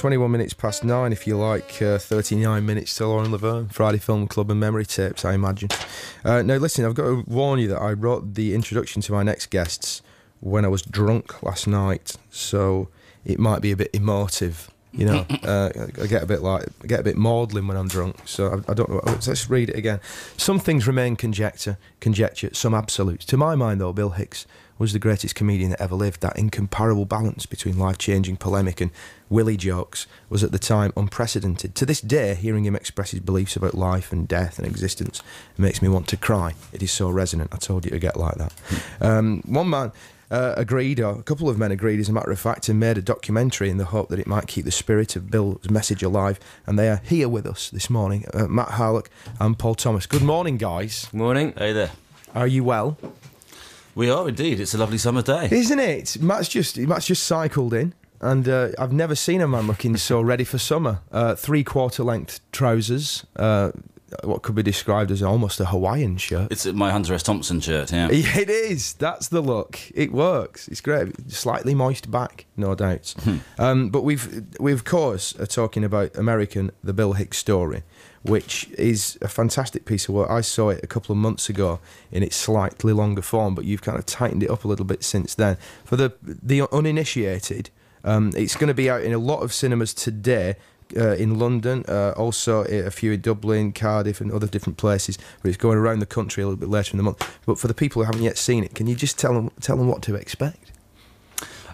21 minutes past 9, if you like. 39 minutes till Lauren Laverne, Friday Film Club and Memory Tapes, I imagine. Now, listen, I've got to warn you that I wrote the introduction to my next guests when I was drunk last night, so it might be a bit emotive. You know, I get a bit maudlin when I'm drunk, so I don't know. Let's read it again. Some things remain conjecture, some absolutes. To my mind, though, Bill Hicks was the greatest comedian that ever lived. That incomparable balance between life-changing polemic and willy jokes was at the time unprecedented. To this day, hearing him express his beliefs about life and death and existence makes me want to cry. It is so resonant. I told you to get like that. One man agreed, or a couple of men agreed, as a matter of fact, and made a documentary in the hope that it might keep the spirit of Bill's message alive. And they are here with us this morning, Matt Harlock and Paul Thomas. Good morning, guys. Morning. Hey there. Are you well? We are indeed. It's a lovely summer day, isn't it? Matt's just cycled in, and I've never seen a man looking so ready for summer. 3/4 length trousers. What could be described as almost a Hawaiian shirt. It's my Hunter S. Thompson shirt, yeah. It is. That's the look. It works. It's great. Slightly moist back, no doubt. But we of course are talking about The Bill Hicks Story, which is a fantastic piece of work. I saw it a couple of months ago in its slightly longer form, but you've kind of tightened it up a little bit since then. For the uninitiated, it's going to be out in a lot of cinemas today. In London, also a few in Dublin, Cardiff and other different places, but it's going around the country a little bit later in the month. But for the people who haven't yet seen it, can you just tell them what to expect?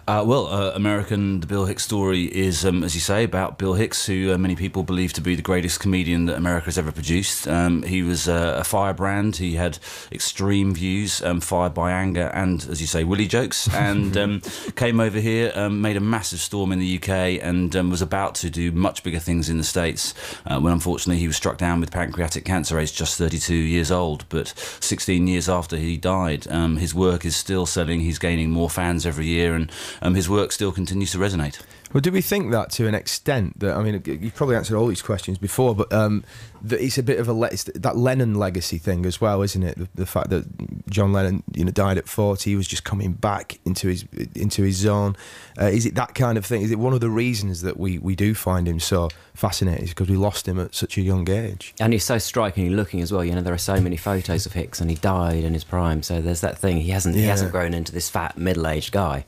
The Bill Hicks Story is, as you say, about Bill Hicks, who many people believe to be the greatest comedian that America has ever produced. He was a firebrand. He had extreme views, fired by anger and, as you say, willy jokes, and came over here, made a massive storm in the UK, and was about to do much bigger things in the States, when unfortunately he was struck down with pancreatic cancer, aged just 32 years old. But 16 years after he died, his work is still selling. He's gaining more fans every year, and his work still continues to resonate. Well, do we think that to an extent that, I mean, you've probably answered all these questions before, but that it's a bit of it's that Lennon legacy thing as well, isn't it? The fact that John Lennon, died at 40, he was just coming back into his zone. Is it that kind of thing? Is it one of the reasons that we do find him so fascinating? Is because we lost him at such a young age? And he's so strikingly looking as well. There are so many photos of Hicks, and he died in his prime. So there's that thing. He hasn't grown into this fat middle-aged guy.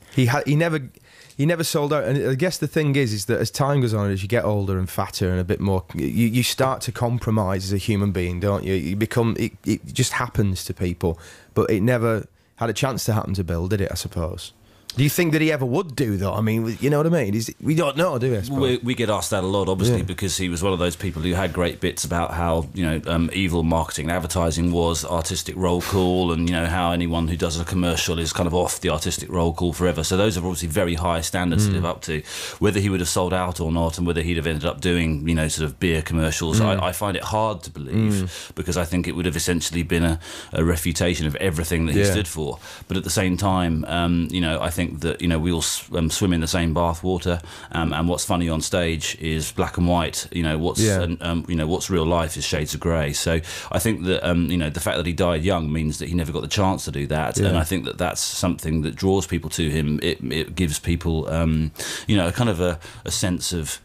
He never sold out, and I guess the thing is that as time goes on, as you get older and fatter and a bit more, you start to compromise as a human being, don't you? You become, it just happens to people, but it never had a chance to happen to Bill, did it, I suppose? Do you think that he ever would do, though? I mean, you know what I mean? We don't know, do we? We get asked that a lot, obviously, because he was one of those people who had great bits about how, evil marketing and advertising was artistic roll call, and, how anyone who does a commercial is kind of off the artistic roll call forever. So those are obviously very high standards to live up to. Whether he would have sold out or not, and whether he'd have ended up doing, sort of beer commercials, I find it hard to believe, because I think it would have essentially been a refutation of everything that he stood for. But at the same time, I think that we all swim in the same bath water, and what's funny on stage is black and white. What's real life is shades of grey. So I think that the fact that he died young means that he never got the chance to do that, and I think that that's something that draws people to him. It gives people kind of a sense of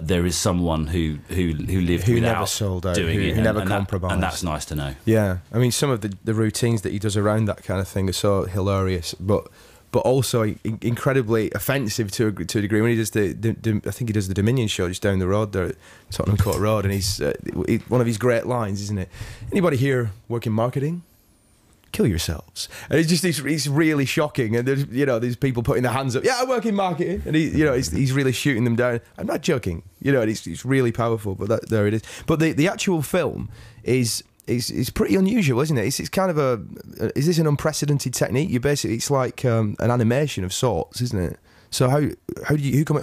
there is someone who lived without never sold out, doing it, who never compromised, and that's nice to know. Yeah, I mean, some of the routines that he does around that kind of thing are so hilarious, but also incredibly offensive to a degree. When he does I think he does the Dominion show just down the road there at Tottenham Court Road, and he's one of his great lines, isn't it? Anybody here work in marketing? Kill yourselves. And it's really shocking. And there's people putting their hands up. Yeah, I work in marketing, and he's really shooting them down. I'm not joking. And it's really powerful. But there it is. But the actual film is. It's pretty unusual, isn't it? It's kind of is this an unprecedented technique? It's like an animation of sorts, isn't it? So who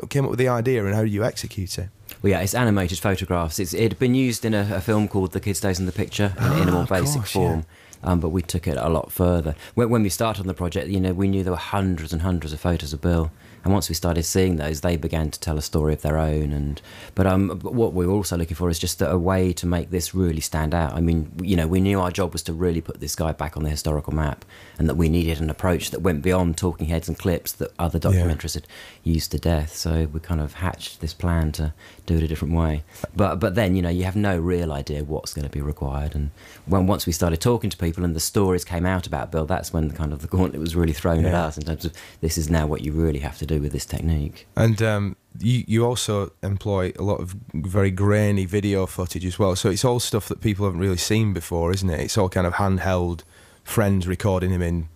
came up with the idea, and how do you execute it? Well, yeah, it's animated photographs. It had been used in a film called The Kid Stays in the Picture in a more basic form. Yeah. But we took it a lot further. When we started on the project, we knew there were hundreds and hundreds of photos of Bill. And once we started seeing those, they began to tell a story of their own. But what we were also looking for is just a way to make this really stand out. I mean, you know, we knew our job was to really put this guy back on the historical map, and that we needed an approach that went beyond talking heads and clips that other documentaries had used to death. So we kind of hatched this plan to do it a different way. But then, you know, you have no real idea what's going to be required. And once we started talking to people and the stories came out about Bill, that's when the gauntlet was really thrown at us in terms of this is now what you really have to do with this technique. And you also employ a lot of very grainy video footage as well, so it's all stuff that people haven't really seen before, isn't it? It's all kind of handheld, friends recording him in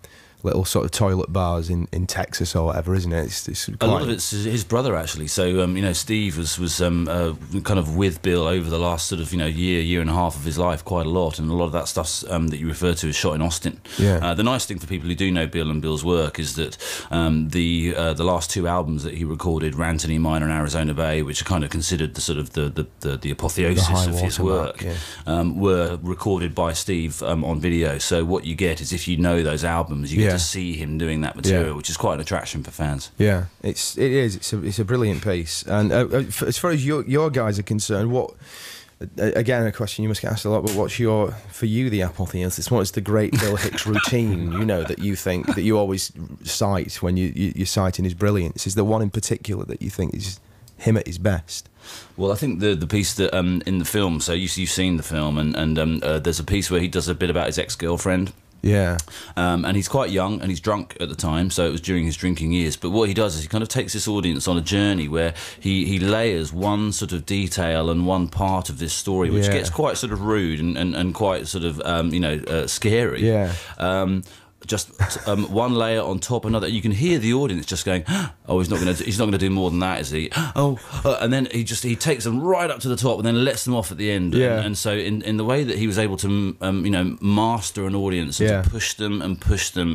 little sort of toilet bars in Texas or whatever, isn't it? It's a lot of it's his brother, actually. So you know, Steve was kind of with Bill over the last sort of, you know, year and a half of his life quite a lot, and a lot of that stuff that you refer to is shot in Austin. The nice thing for people who do know Bill and Bill's work is that the last 2 albums that he recorded, Rantony Minor and Arizona Bay, which are kind of considered the sort of the apotheosis of his work, were recorded by Steve on video. So what you get is, if you know those albums, you get to see him doing that material, which is quite an attraction for fans. Yeah, it's a brilliant piece. And as far as your guys are concerned, what, again, a question you must get asked a lot, but what's for you the apotheosis? What is the great Bill Hicks routine, you know, that you think, that you always cite when you're citing his brilliance? Is there one in particular that you think is him at his best? Well, I think the piece that in the film, so you've seen the film, and there's a piece where he does a bit about his ex-girlfriend. And he's quite young and he's drunk at the time, so it was during his drinking years. But what he does is he kind of takes this audience on a journey where he layers one sort of detail and one part of this story, which gets quite sort of rude and quite sort of scary. Just one layer on top of another. You can hear the audience just going, "Oh, he's not going to do more than that, is he?" And then he takes them right up to the top and then lets them off at the end. And so in the way that he was able to master an audience and to push them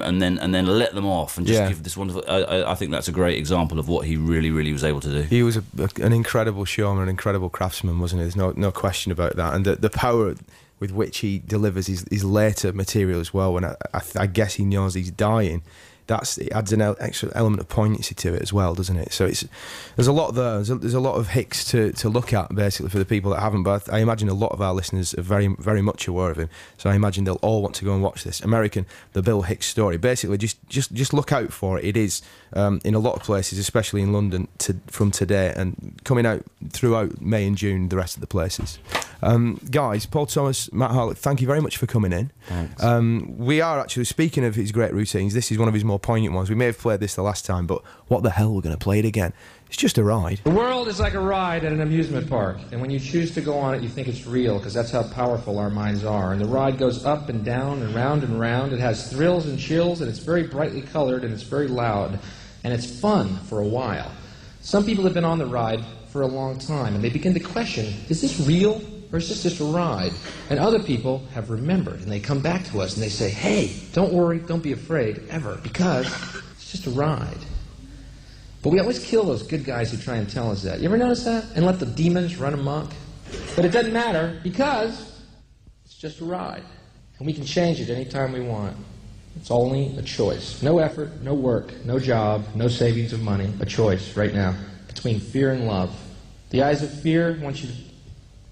and then let them off and just give this wonderful. I think that's a great example of what he really was able to do. He was an incredible showman, an incredible craftsman, wasn't he? There's no question about that. And the power with which he delivers his later material as well, when I guess he knows he's dying, it adds an extra element of poignancy to it as well, doesn't it? So there's a lot there. There's a lot of Hicks to look at, basically, for the people that haven't. But I imagine a lot of our listeners are very, very much aware of him. So I imagine they'll all want to go and watch this American, the Bill Hicks story. Basically, just look out for it. It is in a lot of places, especially in London, from today, and coming out throughout May and June, the rest of the places. Guys, Paul Thomas, Matt Harlett, thank you very much for coming in. Thanks. We are actually, speaking of his great routines, this is one of his more poignant ones. We may have played this the last time, but what the hell, we're going to play it again. It's just a ride. The world is like a ride at an amusement park, and when you choose to go on it, you think it's real, because that's how powerful our minds are. And the ride goes up and down and round and round. It has thrills and chills, and it's very brightly colored, and it's very loud, and it's fun for a while. Some people have been on the ride for a long time, and they begin to question, is this real? Or is this just a ride? And other people have remembered, and they come back to us and they say, hey, don't worry, don't be afraid, ever, because it's just a ride. But we always kill those good guys who try and tell us that. You ever notice that? And let the demons run amok? But it doesn't matter, because it's just a ride. And we can change it anytime we want. It's only a choice. No effort, no work, no job, no savings of money. A choice right now between fear and love. The eyes of fear want you to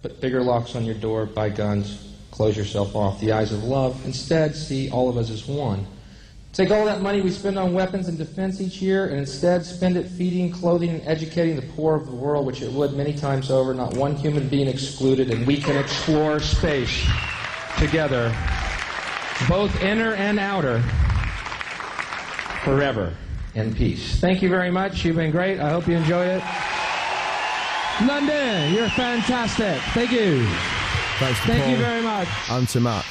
put bigger locks on your door, buy guns, close yourself off. The eyes of love instead see all of us as one. Take all that money we spend on weapons and defense each year and instead spend it feeding, clothing, and educating the poor of the world, which it would many times over, not one human being excluded, and we can explore space together, both inner and outer, forever in peace. Thank you very much. You've been great. I hope you enjoyed it. London, you're fantastic. Thank you. Thanks to Thank Paul you very much. And to Matt.